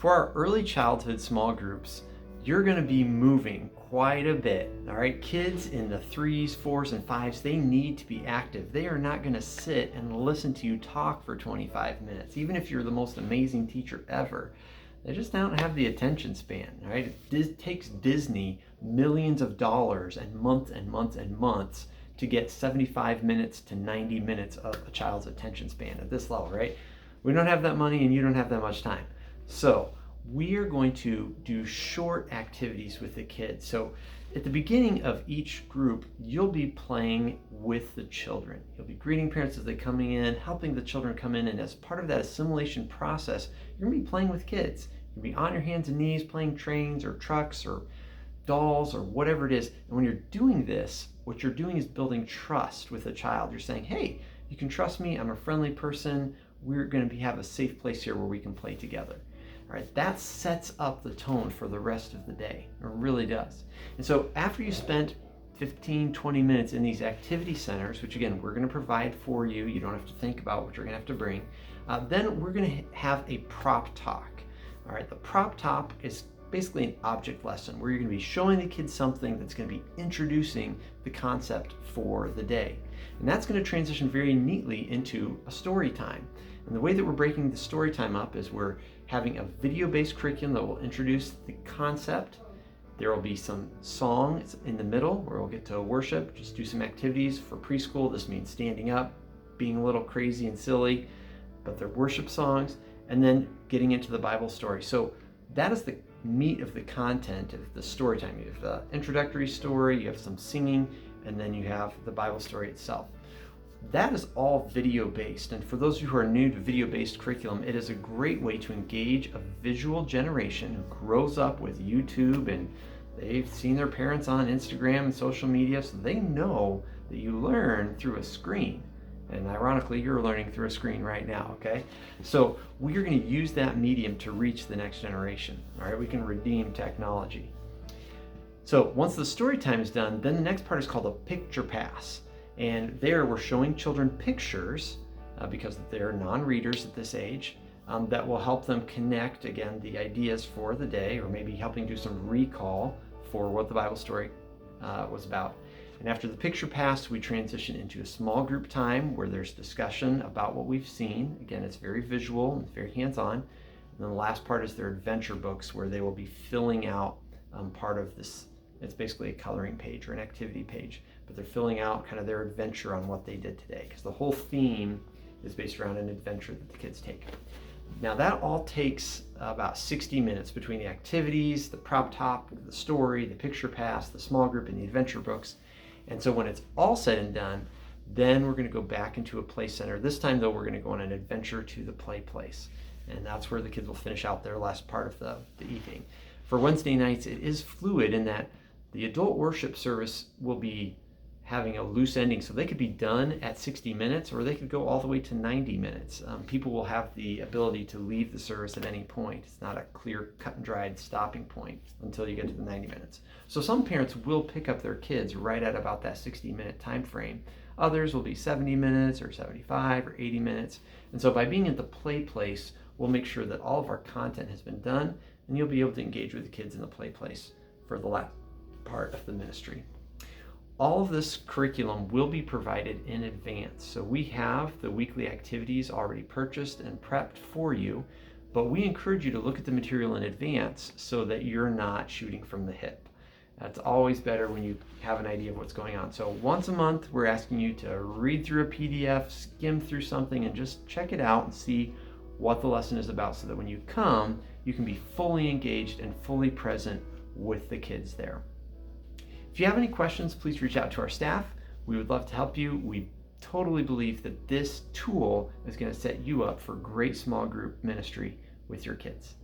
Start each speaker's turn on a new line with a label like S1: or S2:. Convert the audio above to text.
S1: For our early childhood small groups, you're going to be moving quite a bit. All right, kids in the 3s, 4s, and 5s, they need to be active. They are not going to sit and listen to you talk for 25 minutes, even if you're the most amazing teacher ever. They just don't have the attention span. All right, it takes Disney millions of dollars and months and months and months to get 75 minutes to 90 minutes of a child's attention span at this level, right? We don't have that money and you don't have that much time. So we are going to do short activities with the kids. So at the beginning of each group, you'll be playing with the children. You'll be greeting parents as they're coming in, helping the children come in, and as part of that assimilation process, you're going to be playing with kids. You'll be on your hands and knees playing trains or trucks or dolls or whatever it is. And when you're doing this, what you're doing is building trust with a child. You're saying, hey, you can trust me. I'm a friendly person. We're going to have a safe place here where we can play together. All right, that sets up the tone for the rest of the day. It really does. And so after you spent 15, 20 minutes in these activity centers, which again, we're going to provide for you. You don't have to think about what you're going to have to bring. Then we're going to have a prop talk. All right, the prop talk is basically an object lesson where you're going to be showing the kids something that's going to be introducing the concept for the day. And that's going to transition very neatly into a story time. And the way that we're breaking the story time up is we're having a video-based curriculum that will introduce the concept. There will be some songs in the middle where we'll get to worship, just do some activities for preschool. This means standing up, being a little crazy and silly, but they're worship songs, and then getting into the Bible story. So that is the meat of the content of the story time. You have the introductory story, you have some singing, and then you have the Bible story itself. That is all video-based, and for those of you who are new to video-based curriculum, it is a great way to engage a visual generation who grows up with YouTube, and they've seen their parents on Instagram and social media, so they know that you learn through a screen. And ironically, you're learning through a screen right now, okay? So we are going to use that medium to reach the next generation, all right? We can redeem technology. So once the story time is done, then the next part is called a picture pass. And there we're showing children pictures, because they're non-readers at this age, that will help them connect, again, the ideas for the day, or maybe helping do some recall for what the Bible story was about. And after the picture pass, we transition into a small group time where there's discussion about what we've seen. Again, it's very visual and very hands-on. And then the last part is their adventure books, where they will be filling out part of this. It's basically a coloring page or an activity page, but they're filling out kind of their adventure on what they did today, because the whole theme is based around an adventure that the kids take. Now that all takes about 60 minutes between the activities, the prop talk, the story, the picture pass, the small group, and the adventure books. And so when it's all said and done, then we're going to go back into a play center. This time though, we're going to go on an adventure to the play place. And that's where the kids will finish out their last part of the evening. For Wednesday nights, it is fluid in that the adult worship service will be having a loose ending, so they could be done at 60 minutes or they could go all the way to 90 minutes. People will have the ability to leave the service at any point. It's not a clear, cut and dried stopping point until you get to the 90 minutes. So some parents will pick up their kids right at about that 60-minute time frame. Others will be 70 minutes or 75 or 80 minutes. And so by being at the play place, we'll make sure that all of our content has been done, and you'll be able to engage with the kids in the play place for the last part of the ministry. All of this curriculum will be provided in advance. So we have the weekly activities already purchased and prepped for you, but we encourage you to look at the material in advance so that you're not shooting from the hip. That's always better when you have an idea of what's going on. So once a month, we're asking you to read through a PDF, skim through something, and just check it out and see what the lesson is about, so that when you come, you can be fully engaged and fully present with the kids there. If you have any questions, please reach out to our staff. We would love to help you. We totally believe that this tool is going to set you up for great small group ministry with your kids.